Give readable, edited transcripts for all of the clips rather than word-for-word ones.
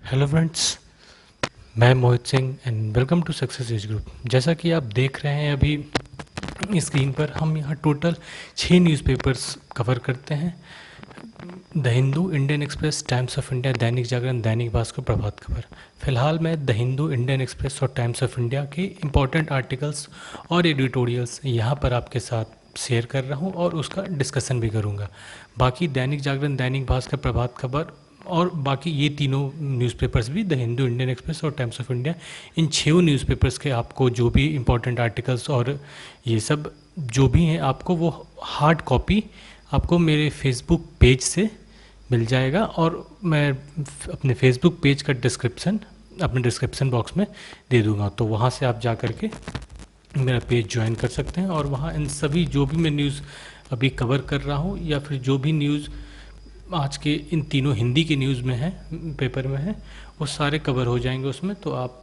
Hello friends, मैं Mohit Singh and welcome to success edge group. जैसा कि आप देख रहे हैं अभी स्क्रीन पर, हम यहाँ टोटल 6 न्यूज़पेपर्स कवर करते हैं। The Hindu, Indian express, times of India, Dainik Jagran, Dainik Bhaskar, Prabhat Khabar. फिलहाल मैं द हिंदू, इंडियन एक्सप्रेस और टाइम्स ऑफ इंडिया के इम्पॉर्टेंट आर्टिकल्स और एडिटोरियल्स यहाँ पर आपके साथ शेयर कर रहा हूँ और उसका डिस्कशन भी करूँगा। बाकी दैनिक जागरण, दैनिक भास्कर, प्रभात खबर और बाकी ये तीनों न्यूज़पेपर्स भी, द हिंदू, इंडियन एक्सप्रेस और times of India, in 6 newspapers के आपको जो भी इम्पोर्टेंट आर्टिकल्स और ये सब जो भी हैं, आपको वो हार्ड कॉपी आपको मेरे फेसबुक पेज से मिल जाएगा। और मैं अपने फेसबुक पेज का डिस्क्रिप्शन अपने डिस्क्रिप्शन बॉक्स में दे दूंगा, तो वहाँ से आप जा कर के मेरा पेज ज्वाइन कर सकते हैं और वहाँ इन सभी जो भी मैं न्यूज़ अभी कवर कर रहा हूँ या फिर जो भी न्यूज़ आज के इन तीनों हिंदी के न्यूज़ में है, पेपर में है, वो सारे कवर हो जाएंगे उसमें। तो आप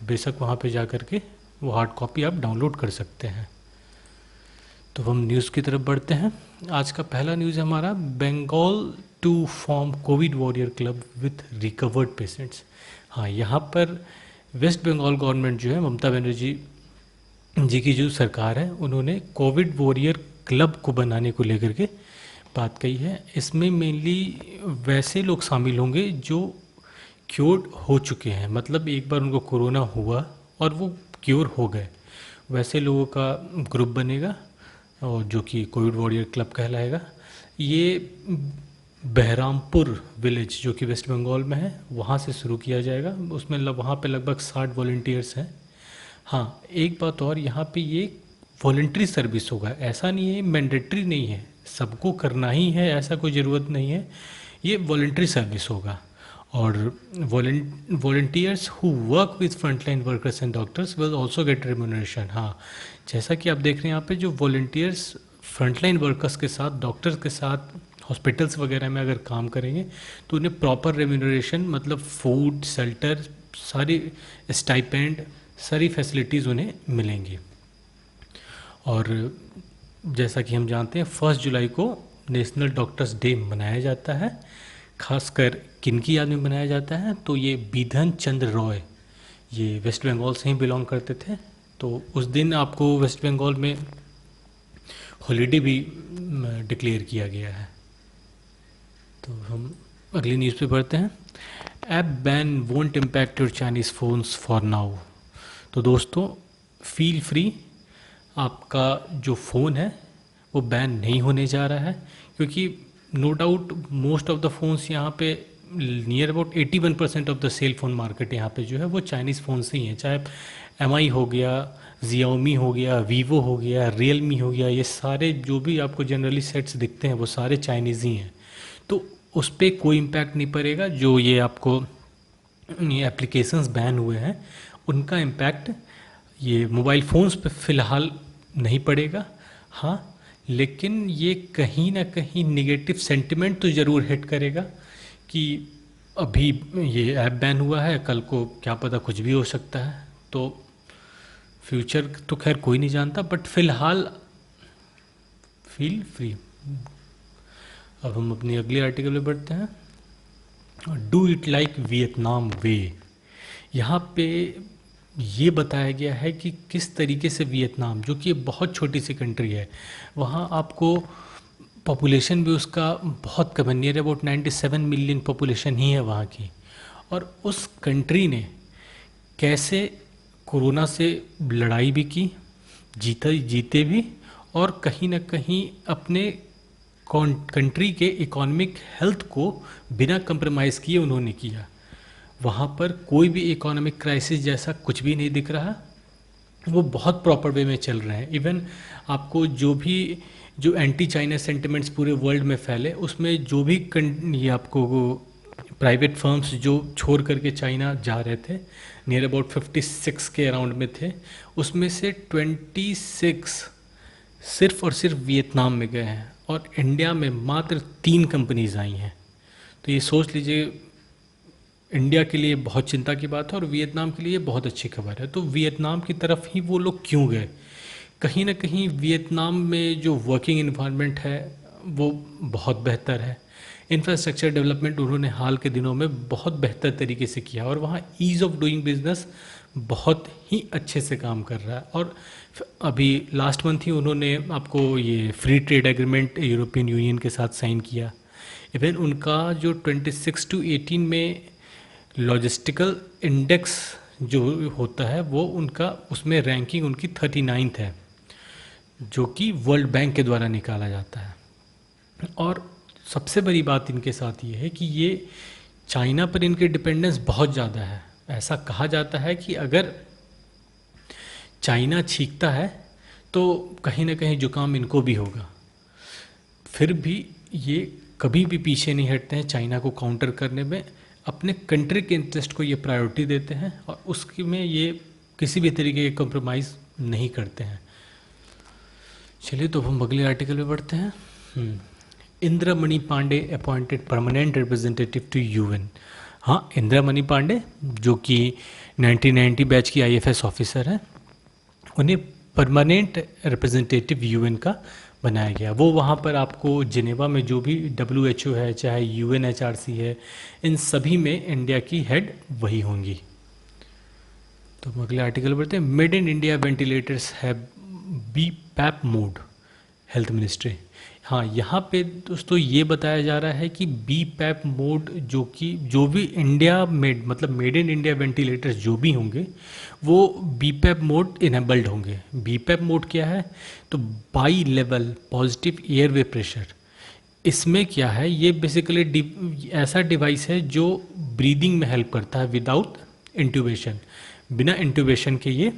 बेशक वहाँ पे जा कर के वो हार्ड कॉपी आप डाउनलोड कर सकते हैं। तो हम न्यूज़ की तरफ बढ़ते हैं। आज का पहला न्यूज़ है हमारा, Bengal to form Covid warrior club with recovered patients. हाँ, यहाँ पर वेस्ट बंगाल गवर्नमेंट जो है, ममता बनर्जी जी की जो सरकार है, उन्होंने कोविड वॉरियर क्लब को बनाने को लेकर के बात कही है। इसमें मेनली वैसे लोग शामिल होंगे जो क्योर हो चुके हैं, मतलब एक बार उनको कोरोना हुआ और वो क्योर हो गए, वैसे लोगों का ग्रुप बनेगा और जो कि कोविड वॉरियर क्लब कहलाएगा। ये बहरामपुर विलेज जो कि वेस्ट बंगाल में है, वहाँ से शुरू किया जाएगा। उसमें वहाँ पे लगभग 60 वॉल्टियर्स हैं। हाँ, एक बात और, यहाँ पे ये वॉलंटरी सर्विस होगा, ऐसा नहीं है, मैंडेटरी नहीं है, सबको करना ही है ऐसा कोई ज़रूरत नहीं है, ये वॉलंटरी सर्विस होगा। और volunteers who work with frontline workers and doctors will also get remuneration. हाँ, जैसा कि आप देख रहे हैं यहाँ पे, जो वॉलंटियर्स फ्रंटलाइन वर्कर्स के साथ, डॉक्टर्स के साथ हॉस्पिटल्स वगैरह में अगर काम करेंगे तो उन्हें प्रॉपर रेम्यूनरेशन, मतलब फूड, शेल्टर, सारी स्टाइपेंड, सारी फैसिलिटीज़ उन्हें मिलेंगी। और जैसा कि हम जानते हैं, 1 जुलाई को नेशनल डॉक्टर्स डे मनाया जाता है। खासकर किनकी याद में मनाया जाता है, तो ये बिधन चंद्र रॉय, ये वेस्ट बंगाल से ही बिलोंग करते थे। तो उस दिन आपको वेस्ट बंगाल में हॉलीडे भी डिक्लेयर किया गया है। तो हम अगली न्यूज़ पे बढ़ते हैं। App ban won't impact your Chinese phones for now. तो दोस्तों, फील फ्री, आपका जो फ़ोन है वो बैन नहीं होने जा रहा है, क्योंकि no doubt most of the phones यहाँ पे, near about 81% of the cell phone market यहाँ पे जो है वो चाइनीज़ फ़ोन से ही है। चाहे एमआई हो गया, जियोमी हो गया, वीवो हो गया, रियलमी हो गया, ये सारे जो भी आपको जनरली सेट्स दिखते हैं वो सारे चाइनीज़ ही हैं। तो उस पर कोई इम्पैक्ट नहीं पड़ेगा। जो ये आपको ये एप्लीकेशंस बैन हुए हैं, उनका इम्पैक्ट ये मोबाइल फ़ोन्स पे फ़िलहाल नहीं पड़ेगा। हाँ, लेकिन ये कहीं ना कहीं निगेटिव सेंटिमेंट तो ज़रूर हिट करेगा कि अभी ये ऐप बैन हुआ है, कल को क्या पता कुछ भी हो सकता है। तो फ्यूचर तो खैर कोई नहीं जानता, बट फ़िलहाल फील फ्री। अब हम अपनी अगली आर्टिकल में बढ़ते हैं। डू इट लाइक वियतनाम वे। यहाँ पे ये बताया गया है कि किस तरीके से वियतनाम, जो कि बहुत छोटी सी कंट्री है, वहाँ आपको पॉपुलेशन भी उसका बहुत कम है, नियर अबाउट 97 मिलियन पॉपुलेशन ही है वहाँ की। और उस कंट्री ने कैसे कोरोना से लड़ाई भी की, जीते भी, और कहीं ना कहीं अपने कंट्री के इकोनॉमिक हेल्थ को बिना कंप्रोमाइज़ किए उन्होंने किया। वहाँ पर कोई भी इकोनॉमिक क्राइसिस जैसा कुछ भी नहीं दिख रहा, वो बहुत प्रॉपर वे में चल रहे हैं। इवन आपको जो एंटी चाइना सेंटिमेंट्स पूरे वर्ल्ड में फैले, उसमें जो भी ये आपको प्राइवेट फर्म्स जो छोड़ करके चाइना जा रहे थे, नियर अबाउट 56 के अराउंड में थे, उसमें से 26 सिर्फ और सिर्फ वियतनाम में गए हैं और इंडिया में मात्र 3 कंपनीज आई हैं। तो ये सोच लीजिए, इंडिया के लिए बहुत चिंता की बात है और वियतनाम के लिए बहुत अच्छी खबर है। तो वियतनाम की तरफ ही वो लोग क्यों गए? कहीं ना कहीं वियतनाम में जो वर्किंग इन्वायरमेंट है वो बहुत बेहतर है। इंफ्रास्ट्रक्चर डेवलपमेंट उन्होंने हाल के दिनों में बहुत बेहतर तरीके से किया और वहाँ ईज़ ऑफ डूइंग बिजनेस बहुत ही अच्छे से काम कर रहा है। और अभी लास्ट मंथ ही उन्होंने आपको ये free trade agreement European union के साथ साइन किया। इवन उनका जो 26 to 18 में लॉजिस्टिकल इंडेक्स जो होता है वो उनका उसमें रैंकिंग उनकी 39th है, जो कि वर्ल्ड बैंक के द्वारा निकाला जाता है। और सबसे बड़ी बात इनके साथ ये है कि ये चाइना पर इनकी डिपेंडेंस बहुत ज़्यादा है। ऐसा कहा जाता है कि अगर चाइना छींकता है तो कहीं ना कहीं जुकाम इनको भी होगा। फिर भी ये कभी भी पीछे नहीं हटते हैं चाइना को काउंटर करने में, अपने कंट्री के इंटरेस्ट को ये प्रायोरिटी देते हैं और उसकी में ये किसी भी तरीके के कॉम्प्रोमाइज़ नहीं करते हैं। चलिए तो हम अगले आर्टिकल में बढ़ते हैं। Indramani Pandey appointed permanent representative to UN. हाँ, इंद्रमणि पांडे जो कि 1990 बैच की आईएफएस ऑफिसर हैं, उन्हें परमानेंट रिप्रेजेंटेटिव यूएन का बनाया गया। वो वहाँ पर आपको जिनेवा में जो भी WHO है, चाहे UNHRC है, इन सभी में इंडिया की हेड वही होंगी। तो हम अगले आर्टिकल बढ़ते हैं। Made in India ventilators have BPAP mode, health ministry. हाँ, यहाँ पे दोस्तों ये बताया जा रहा है कि BPAP मोड जो भी इंडिया मेड मतलब मेड इन इंडिया वेंटिलेटर्स जो भी होंगे वो BPAP मोड इनेबल्ड होंगे। BPAP मोड क्या है? तो by level positive airway pressure. इसमें क्या है, ये बेसिकली ऐसा डिवाइस है जो ब्रीदिंग में हेल्प करता है विदाउट इंट्यूबेशन, बिना इंट्यूबेशन के ये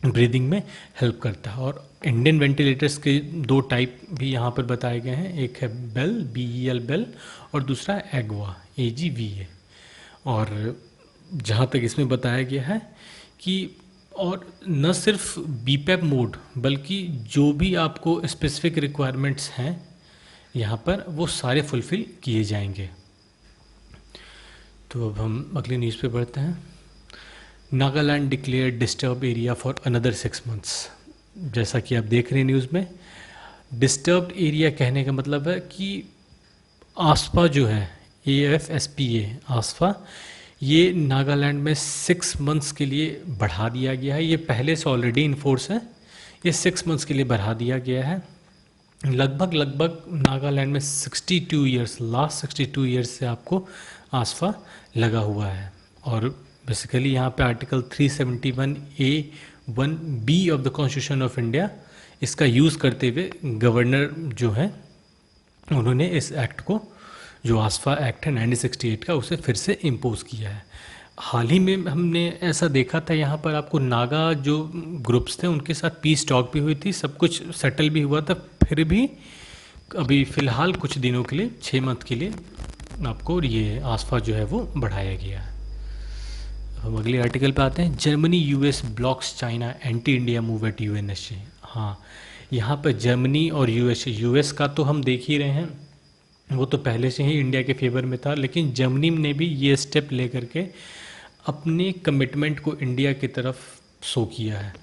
ब्रीदिंग में हेल्प करता है। और इंडियन वेंटिलेटर्स के 2 टाइप भी यहाँ पर बताए गए हैं, एक है बेल BEL बेल और दूसरा एगवा AGVA। और जहाँ तक इसमें बताया गया है कि और न सिर्फ BPAP मोड बल्कि जो भी आपको स्पेसिफिक रिक्वायरमेंट्स हैं यहाँ पर वो सारे फुलफ़िल किए जाएंगे। तो अब हम अगली न्यूज़ पे बढ़ते हैं। Nagaland declare disturb area for another 6 months। जैसा कि आप देख रहे हैं न्यूज़ में, डिस्टर्ब्ड एरिया कहने का मतलब है कि आसपा जो है AFSPA आसपा, ये नागालैंड में 6 months के लिए बढ़ा दिया गया है। ये पहले से ऑलरेडी इन फोर्स है, ये 6 months के लिए बढ़ा दिया गया है। लगभग नागालैंड में 62 ईयर्स, लास्ट 62 ईयर्स से आपको आसपा लगा हुआ है। और बेसिकली यहाँ पे article 371A(1)(b of the constitution of India इसका यूज़ करते हुए गवर्नर जो है उन्होंने इस एक्ट को, जो आसफा एक्ट है 1968 का, उसे फिर से इम्पोज किया है। हाल ही में हमने ऐसा देखा था, यहाँ पर आपको नागा जो ग्रुप्स थे उनके साथ पीस टॉक भी हुई थी, सब कुछ सेटल भी हुआ था। फिर भी अभी फ़िलहाल कुछ दिनों के लिए 6 month के लिए आपको ये आसफा जो है वो बढ़ाया गया है। हम अगले आर्टिकल पे आते हैं। Germany US blocks China anti India move at UNSC। हाँ, यहाँ पर जर्मनी और US का तो हम देख ही रहे हैं, वो तो पहले से ही इंडिया के फेवर में था, लेकिन जर्मनी ने भी ये स्टेप ले करके अपने कमिटमेंट को इंडिया की तरफ शो किया है।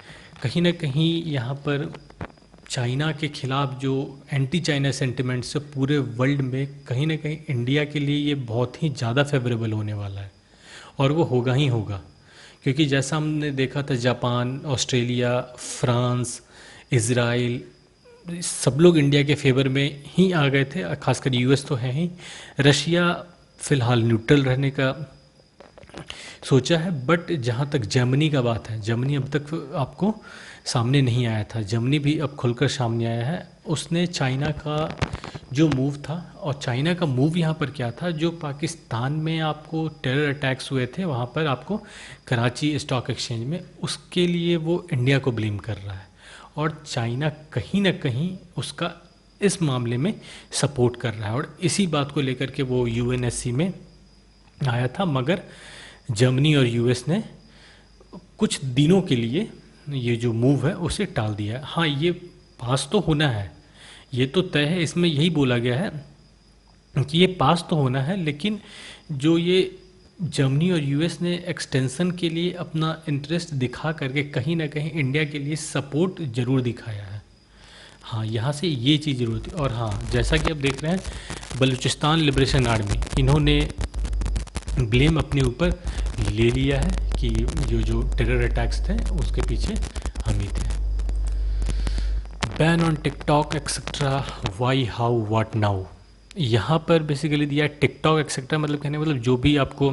कहीं ना कहीं यहाँ पर चाइना के खिलाफ जो एंटी चाइना सेंटिमेंट्स है पूरे वर्ल्ड में, कहीं ना कहीं इंडिया के लिए ये बहुत ही ज़्यादा फेवरेबल होने वाला है और वो होगा ही होगा। क्योंकि जैसा हमने देखा था, जापान, ऑस्ट्रेलिया, फ्रांस, इज़राइल, सब लोग इंडिया के फेवर में ही आ गए थे, खासकर US तो है ही। रशिया फ़िलहाल न्यूट्रल रहने का सोचा है, बट जहाँ तक जर्मनी का बात है, जर्मनी अब तक आपको सामने नहीं आया था, जर्मनी भी अब खुलकर सामने आया है। उसने चाइना का जो मूव था, और चाइना का मूव यहाँ पर क्या था, जो पाकिस्तान में आपको टेरर अटैक्स हुए थे वहाँ पर आपको कराची स्टॉक एक्सचेंज में, उसके लिए वो इंडिया को ब्लेम कर रहा है। और चाइना कहीं ना कहीं उसका इस मामले में सपोर्ट कर रहा है, और इसी बात को लेकर के वो UNSC में आया था। मगर जर्मनी और US ने कुछ दिनों के लिए ये जो मूव है उसे टाल दिया है। हाँ, ये पास तो होना है, ये तो तय है, इसमें यही बोला गया है कि ये पास तो होना है, लेकिन जो ये जर्मनी और US ने एक्सटेंशन के लिए अपना इंटरेस्ट दिखा करके कहीं ना कहीं इंडिया के लिए सपोर्ट ज़रूर दिखाया है। हाँ, यहाँ से ये चीज़ ज़रूर होती है। और हाँ, जैसा कि आप देख रहे हैं, बलूचिस्तान लिबरेशन आर्मी, इन्होंने ब्लेम अपने ऊपर ले लिया है कि जो टेरर अटैक्स थे उसके पीछे हम ही थे। Ban on TikTok etcetera, why, how, what now. यहाँ पर बेसिकली दिया टिकटॉक एक्सेट्रा, मतलब कहने मतलब जो भी आपको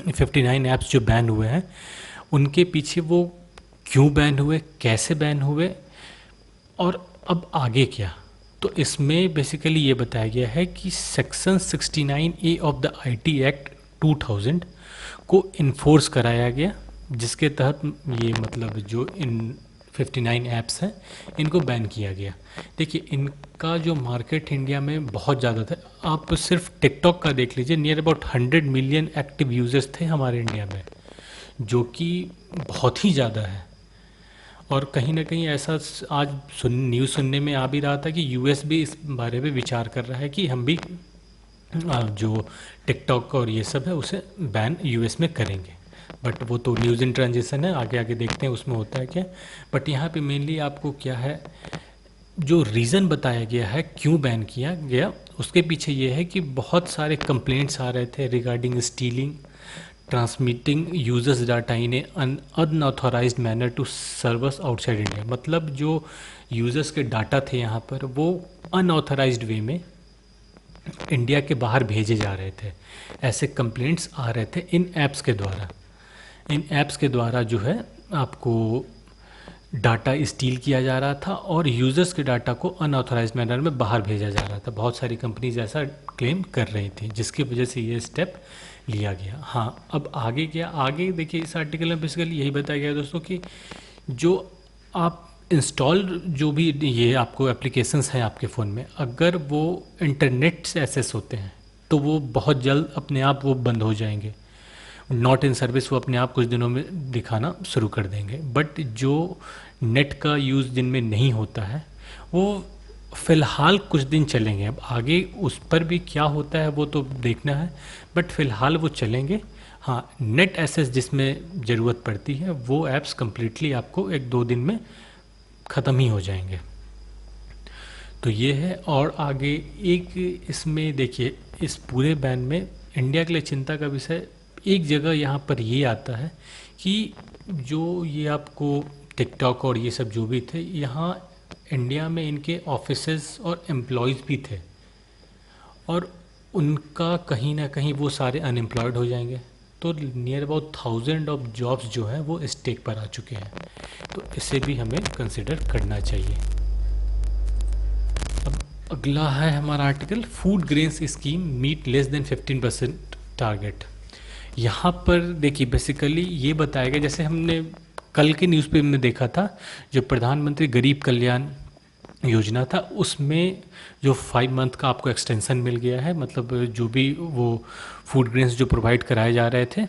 59 ऐप्स जो बैन हुए हैं उनके पीछे वो क्यों बैन हुए, कैसे बैन हुए, और अब आगे क्या। तो इसमें बेसिकली ये बताया गया है कि section 69A of the IT act 2000 को इन्फोर्स कराया गया, जिसके तहत ये मतलब जो इन 59 ऐप्स हैं इनको बैन किया गया। देखिए, इनका जो मार्केट इंडिया में बहुत ज़्यादा था। आप सिर्फ टिकटॉक का देख लीजिए, near about 100 million active users थे हमारे इंडिया में, जो कि बहुत ही ज़्यादा है। और कहीं ना कहीं ऐसा आज न्यूज़ सुनने में आ भी रहा था कि यूएस भी इस बारे में विचार कर रहा है कि हम भी जो टिकटॉक और ये सब है उसे बैन यूएस में करेंगे। बट वो तो न्यूज़ इन ट्रांजिशन है, आगे आगे देखते हैं उसमें होता है क्या। बट यहाँ पे मेनली आपको क्या है, जो रीज़न बताया गया है क्यों बैन किया गया, उसके पीछे ये है कि बहुत सारे कंप्लेंट्स आ रहे थे regarding stealing, transmitting users data in a unauthorised manner to servers outside India. मतलब जो यूजर्स के डाटा थे यहाँ पर वो अनऑथराइज्ड वे में इंडिया के बाहर भेजे जा रहे थे। ऐसे कंप्लेंट्स आ रहे थे इन ऐप्स के द्वारा। इन ऐप्स के द्वारा जो है आपको डाटा स्टील किया जा रहा था और यूज़र्स के डाटा को अनऑथराइज्ड मैनर में बाहर भेजा जा रहा था। बहुत सारी कंपनीज ऐसा क्लेम कर रही थी, जिसकी वजह से ये स्टेप लिया गया। हाँ, अब आगे क्या, आगे देखिए इस आर्टिकल में बेसिकली यही बताया गया दोस्तों कि जो आप इंस्टॉल जो भी ये आपको एप्लीकेशंस हैं आपके फ़ोन में, अगर वो इंटरनेट से एक्सेस होते हैं तो वो बहुत जल्द अपने आप वो बंद हो जाएंगे। नॉट इन सर्विस वो अपने आप कुछ दिनों में दिखाना शुरू कर देंगे। बट जो नेट का यूज़ जिनमें नहीं होता है वो फ़िलहाल कुछ दिन चलेंगे। अब आगे उस पर भी क्या होता है वो तो देखना है, बट फ़िलहाल वो चलेंगे। हाँ, नेट एक्सेस जिसमें ज़रूरत पड़ती है वो ऐप्स कम्प्लीटली आपको 1-2 दिन में ख़त्म ही हो जाएंगे। तो ये है। और आगे एक इसमें देखिए, इस पूरे बैन में इंडिया के लिए चिंता का विषय एक जगह यहाँ पर ये आता है कि जो ये आपको टिकटॉक और ये सब जो भी थे, यहाँ इंडिया में इनके ऑफिसेस और एम्प्लॉयज़ भी थे और उनका कहीं ना कहीं वो सारे अनएम्प्लॉयड हो जाएंगे। तो नियर अबाउट 1000 ऑफ जॉब्स जो हैं वो स्टेक पर आ चुके हैं। तो इसे भी हमें कंसिडर करना चाहिए। अब अगला है हमारा article, food grains scheme meet less than 15% target. यहाँ पर देखिए बेसिकली ये बताया गया, जैसे हमने कल के न्यूज़पेपर में देखा था, जो प्रधानमंत्री गरीब कल्याण योजना था उसमें जो 5 मंथ का आपको एक्सटेंशन मिल गया है। मतलब जो भी वो फूड ग्रेन्स जो प्रोवाइड कराए जा रहे थे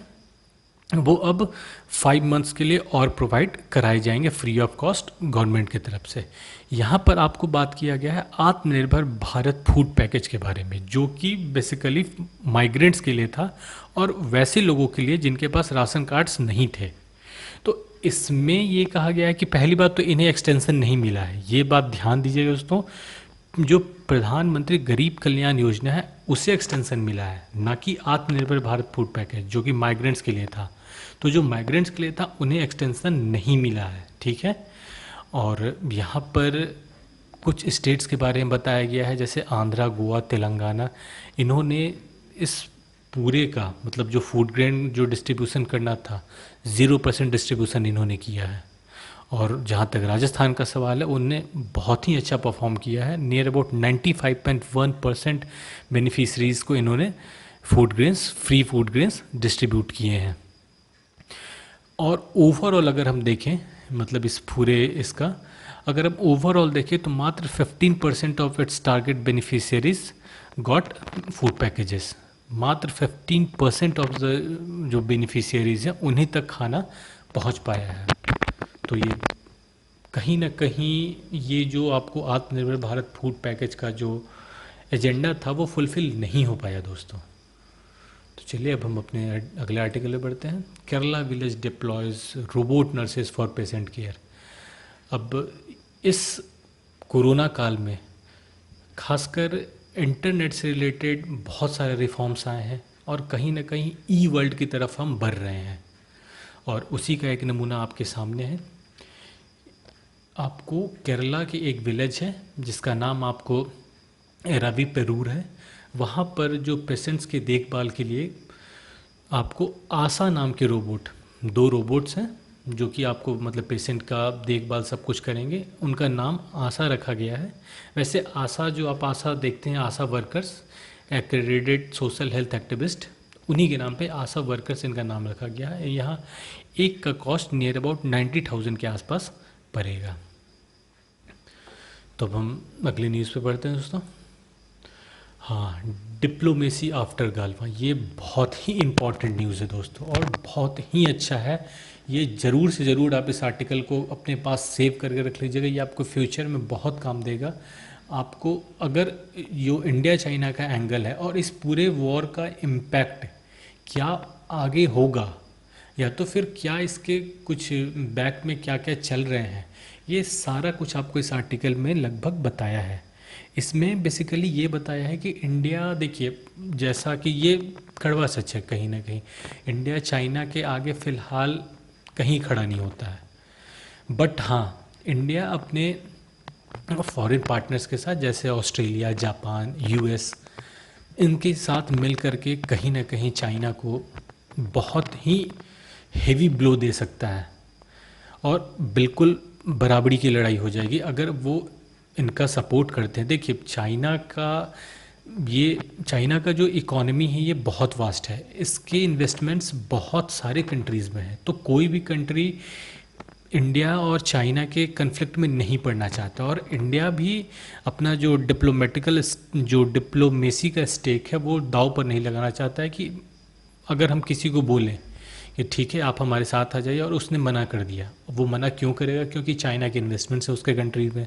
वो अब 5 मंथ्स के लिए और प्रोवाइड कराए जाएंगे फ्री ऑफ कॉस्ट गवर्नमेंट की तरफ से। यहाँ पर आपको बात किया गया है आत्मनिर्भर भारत फूड पैकेज के बारे में, जो कि बेसिकली माइग्रेंट्स के लिए था और वैसे लोगों के लिए जिनके पास राशन कार्ड्स नहीं थे। तो इसमें ये कहा गया है कि पहली बात तो इन्हें एक्सटेंशन नहीं मिला है, ये बात ध्यान दीजिएगा दोस्तों। जो प्रधानमंत्री गरीब कल्याण योजना है उसे एक्सटेंशन मिला है, ना कि आत्मनिर्भर भारत फूड पैकेज जो कि माइग्रेंट्स के लिए था। तो जो माइग्रेंट्स के लिए था उन्हें एक्सटेंशन नहीं मिला है, ठीक है। और यहाँ पर कुछ स्टेट्स के बारे में बताया गया है, जैसे आंध्रा, गोवा, तेलंगाना, इन्होंने इस पूरे का मतलब जो फूड ग्रेन जो डिस्ट्रीब्यूशन करना था 0% डिस्ट्रीब्यूशन इन्होंने किया है। और जहाँ तक राजस्थान का सवाल है, उनने बहुत ही अच्छा परफॉर्म किया है। नियर अबाउट 95.1% बेनिफिशरीज को इन्होंने फ्री फूड ग्रेन्स डिस्ट्रीब्यूट किए हैं। और ओवरऑल अगर हम देखें, मतलब इस पूरे इसका अगर हम ओवरऑल देखें तो मात्र 15% of its target beneficiaries got food packages. मात्र 15% ऑफ द जो बेनिफिशियरीज हैं उन्हीं तक खाना पहुंच पाया है। तो ये कहीं ना कहीं ये जो आपको आत्मनिर्भर भारत फूड पैकेज का जो एजेंडा था वो फुलफिल नहीं हो पाया दोस्तों। तो चलिए अब हम अपने अगले आर्टिकल में बढ़ते हैं। Kerala village deploys robot nurses for patient care. अब इस कोरोना काल में खासकर इंटरनेट से रिलेटेड बहुत सारे रिफॉर्म्स आए हैं और कहीं ना कहीं ई वर्ल्ड की तरफ हम बढ़ रहे हैं, और उसी का एक नमूना आपके सामने है। आपको केरला की एक विलेज है जिसका नाम आपको रवि पेरूर है। वहाँ पर जो पेशेंट्स की देखभाल के लिए आपको आशा नाम के रोबोट, दो रोबोट्स हैं जो कि आपको मतलब पेशेंट का देखभाल सब कुछ करेंगे, उनका नाम आशा रखा गया है। वैसे आशा जो आप आशा देखते हैं, ASHA workers, accredited social health activist, उन्हीं के नाम पे आशा वर्कर्स इनका नाम रखा गया है। यहाँ एक का कॉस्ट नियर अबाउट 90,000 के आसपास पड़ेगा। तो अब हम अगली न्यूज़ पे पढ़ते हैं दोस्तों। हाँ, डिप्लोमेसी आफ्टर गालवा, ये बहुत ही इम्पॉर्टेंट न्यूज़ है दोस्तों और बहुत ही अच्छा है। ये ज़रूर से ज़रूर आप इस आर्टिकल को अपने पास सेव करके रख लीजिएगा, ये आपको फ्यूचर में बहुत काम देगा। आपको अगर जो इंडिया चाइना का एंगल है और इस पूरे वॉर का इम्पैक्ट क्या आगे होगा, या तो फिर क्या इसके कुछ बैक में क्या क्या चल रहे हैं, ये सारा कुछ आपको इस आर्टिकल में लगभग बताया है। इसमें बेसिकली ये बताया है कि इंडिया, देखिए जैसा कि ये कड़वा सच है कहीं ना कहीं, इंडिया चाइना के आगे फ़िलहाल कहीं खड़ा नहीं होता है। बट हाँ, इंडिया अपने फॉरेन पार्टनर्स के साथ जैसे ऑस्ट्रेलिया, जापान, यूएस, इनके साथ मिल करके कहीं ना कहीं चाइना को बहुत ही हेवी ब्लो दे सकता है और बिल्कुल बराबरी की लड़ाई हो जाएगी अगर वो इनका सपोर्ट करते हैं। देखिए चाइना का जो इकोनॉमी है ये बहुत वास्ट है, इसके इन्वेस्टमेंट्स बहुत सारे कंट्रीज़ में हैं। तो कोई भी कंट्री इंडिया और चाइना के कन्फ्लिक्ट में नहीं पड़ना चाहता, और इंडिया भी अपना जो डिप्लोमेसी का स्टेक है वो दाव पर नहीं लगाना चाहता है कि अगर हम किसी को बोलें कि ठीक है आप हमारे साथ आ जाइए और उसने मना कर दिया, वो मना क्यों करेगा, क्योंकि चाइना के इन्वेस्टमेंट्स है उसके कंट्री में,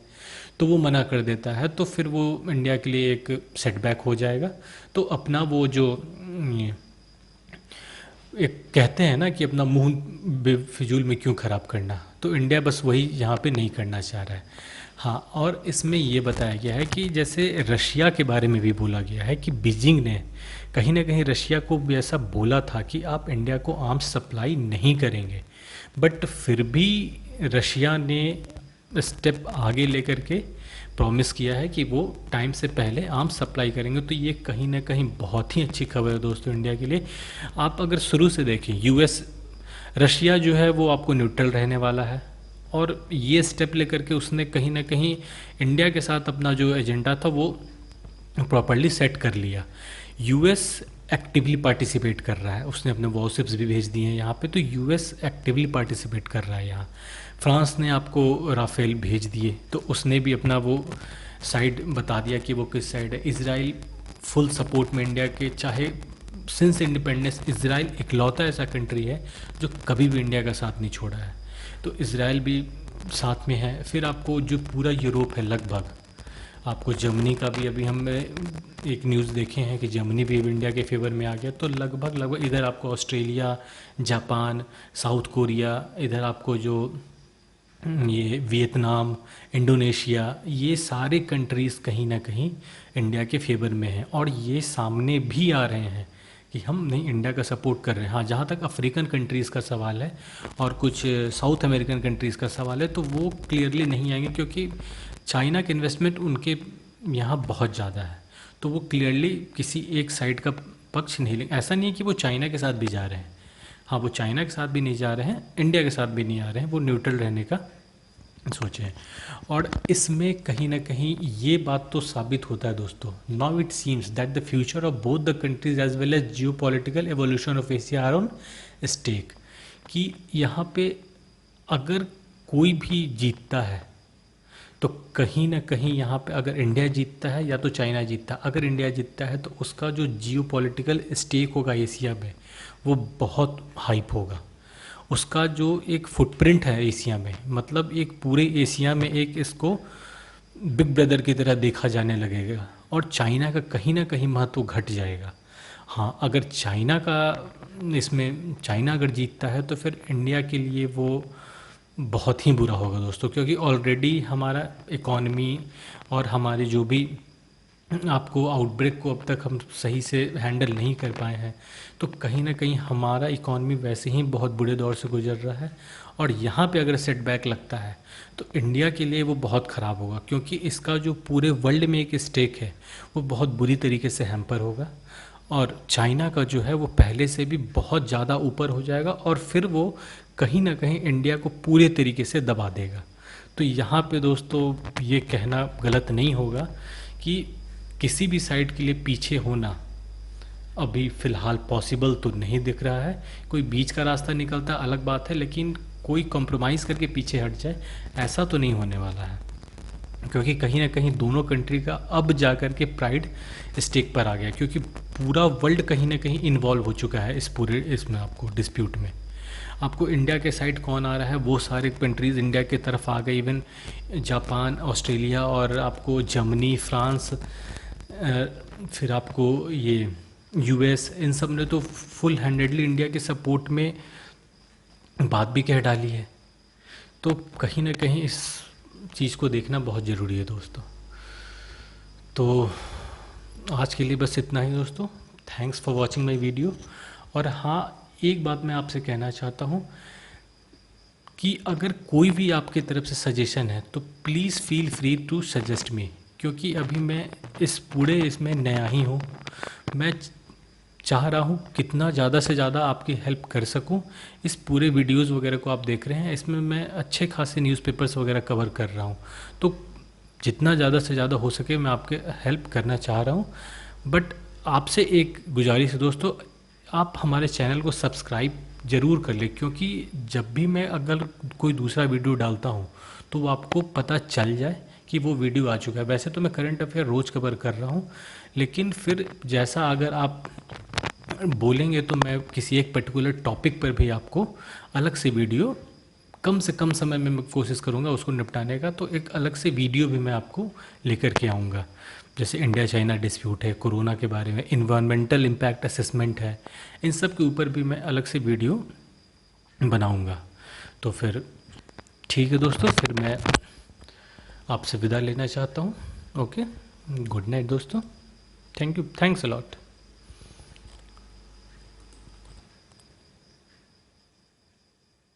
तो वो मना कर देता है, तो फिर वो इंडिया के लिए एक सेटबैक हो जाएगा। तो अपना वो जो एक कहते हैं ना कि अपना मुंह बेफिजूल में क्यों ख़राब करना, तो इंडिया बस वही यहाँ पे नहीं करना चाह रहा है। हाँ, और इसमें ये बताया गया है कि जैसे रशिया के बारे में भी बोला गया है कि बीजिंग ने कहीं ना कहीं रशिया को भी ऐसा बोला था कि आप इंडिया को आर्म्स सप्लाई नहीं करेंगे, बट फिर भी रशिया ने स्टेप आगे लेकर के प्रॉमिस किया है कि वो टाइम से पहले आर्म्स सप्लाई करेंगे। तो ये कहीं ना कहीं बहुत ही अच्छी खबर है दोस्तों इंडिया के लिए। आप अगर शुरू से देखें, यूएस, रशिया जो है वो आपको न्यूट्रल रहने वाला है, और ये स्टेप लेकर के उसने कहीं ना कहीं इंडिया के साथ अपना जो एजेंडा था वो प्रॉपरली सेट कर लिया। यूएस एक्टिवली पार्टिसिपेट कर रहा है, उसने अपने वॉरशिप्स भी भेज दिए हैं यहाँ पे, तो यूएस एक्टिवली पार्टिसिपेट कर रहा है यहाँ। फ्रांस ने आपको राफेल भेज दिए, तो उसने भी अपना वो साइड बता दिया कि वो किस साइड है। इजराइल फुल सपोर्ट में इंडिया के, चाहे सिंस इंडिपेंडेंस इजराइल इकलौता ऐसा कंट्री है जो कभी भी इंडिया का साथ नहीं छोड़ा है, तो इजराइल भी साथ में है। फिर आपको जो पूरा यूरोप है लगभग, आपको जर्मनी का भी अभी हम एक न्यूज़ देखे हैं कि जर्मनी भी अब इंडिया के फेवर में आ गया, तो लगभग इधर आपको ऑस्ट्रेलिया, जापान, साउथ कोरिया, इधर आपको जो ये वियतनाम, इंडोनेशिया, ये सारे कंट्रीज़ कहीं ना कहीं इंडिया के फेवर में हैं, और ये सामने भी आ रहे हैं कि हम नहीं इंडिया का सपोर्ट कर रहे हैं। हाँ, जहाँ तक अफ्रीकन कंट्रीज़ का सवाल है और कुछ साउथ अमेरिकन कंट्रीज़ का सवाल है, तो वो क्लियरली नहीं आएंगे क्योंकि चाइना के इन्वेस्टमेंट उनके यहाँ बहुत ज़्यादा है, तो वो क्लियरली किसी एक साइड का पक्ष नहीं लेंगे। ऐसा नहीं है कि वो चाइना के साथ भी जा रहे हैं, हाँ वो चाइना के साथ भी नहीं जा रहे हैं, इंडिया के साथ भी नहीं आ रहे हैं, वो न्यूट्रल रहने का सोचें। और इसमें कहीं ना कहीं ये बात तो साबित होता है दोस्तों, now it seems that the future of both the countries as well as geo political evolution of Asia are on stake, कि यहाँ पे अगर कोई भी जीतता है तो कहीं ना कहीं यहाँ पे अगर इंडिया जीतता है या तो चाइना जीतता है, अगर इंडिया जीतता है तो उसका जो जियो पॉलिटिकल स्टेक होगा एशिया में वो बहुत हाइप होगा। उसका जो एक फुटप्रिंट है एशिया में, मतलब एक पूरे एशिया में एक इसको बिग ब्रदर की तरह देखा जाने लगेगा, और चाइना का कहीं ना कहीं महत्व घट जाएगा। हाँ, अगर चाइना अगर जीतता है तो फिर इंडिया के लिए वो बहुत ही बुरा होगा दोस्तों, क्योंकि ऑलरेडी हमारा इकॉनमी और हमारे जो भी आपको आउटब्रेक को अब तक हम सही से हैंडल नहीं कर पाए हैं, तो कहीं ना कहीं हमारा इकॉनमी वैसे ही बहुत बुरे दौर से गुजर रहा है। और यहाँ पे अगर सेटबैक लगता है तो इंडिया के लिए वो बहुत ख़राब होगा, क्योंकि इसका जो पूरे वर्ल्ड में एक स्टेक है वो बहुत बुरी तरीके से हैम्पर होगा। और चाइना का जो है वो पहले से भी बहुत ज़्यादा ऊपर हो जाएगा, और फिर वो कहीं ना कहीं इंडिया को पूरे तरीके से दबा देगा। तो यहाँ पे दोस्तों ये कहना गलत नहीं होगा कि किसी भी साइड के लिए पीछे होना अभी फ़िलहाल पॉसिबल तो नहीं दिख रहा है। कोई बीच का रास्ता निकलता अलग बात है, लेकिन कोई कॉम्प्रोमाइज़ करके पीछे हट जाए ऐसा तो नहीं होने वाला है, क्योंकि कहीं ना कहीं दोनों कंट्री का अब जा कर के प्राइड स्टेक पर आ गया, क्योंकि पूरा वर्ल्ड कहीं ना कहीं इन्वॉल्व हो चुका है इस पूरे इसमें आपको डिस्प्यूट में। आपको इंडिया के साइड कौन आ रहा है, वो सारे कंट्रीज़ इंडिया की तरफ आ गए, इवन जापान, ऑस्ट्रेलिया और आपको जर्मनी, फ्रांस, फिर आपको ये यूएस, इन सब ने तो फुल हैंडेडली इंडिया के सपोर्ट में बात भी कह डाली है। तो कहीं ना कहीं इस चीज़ को देखना बहुत ज़रूरी है दोस्तों। तो आज के लिए बस इतना ही दोस्तों। Thanks for watching my video. और हाँ, एक बात मैं आपसे कहना चाहता हूँ कि अगर कोई भी आपकी तरफ से सजेशन है तो please feel free to suggest me, क्योंकि अभी मैं इस पूरे इसमें नया ही हूँ। मैं चाह रहा हूँ कितना ज़्यादा से ज़्यादा आपकी हेल्प कर सकूँ। इस पूरे वीडियोज़ वगैरह को आप देख रहे हैं, इसमें मैं अच्छे खासे न्यूज़पेपर्स वगैरह कवर कर रहा हूँ, तो जितना ज़्यादा से ज़्यादा हो सके मैं आपके हेल्प करना चाह रहा हूँ। बट आपसे एक गुजारिश है दोस्तों, आप हमारे चैनल को सब्सक्राइब ज़रूर कर लें, क्योंकि जब भी मैं अगर कोई दूसरा वीडियो डालता हूँ तो वो आपको पता चल जाए कि वो वीडियो आ चुका है। वैसे तो मैं करंट अफेयर रोज़ कवर कर रहा हूँ, लेकिन फिर जैसा अगर आप बोलेंगे तो मैं किसी एक पर्टिकुलर टॉपिक पर भी आपको अलग से वीडियो, कम से कम समय में मैं कोशिश करूँगा उसको निपटाने का, तो एक अलग से वीडियो भी मैं आपको लेकर के आऊँगा। जैसे इंडिया चाइना डिस्प्यूट है, कोरोना के बारे में, इन्वायरमेंटल इम्पैक्ट असेसमेंट है, इन सब के ऊपर भी मैं अलग से वीडियो बनाऊँगा। तो फिर ठीक है दोस्तों, फिर मैं आपसे विदा लेना चाहता हूँ। ओके, गुड नाइट दोस्तों। Thank you, thanks a lot.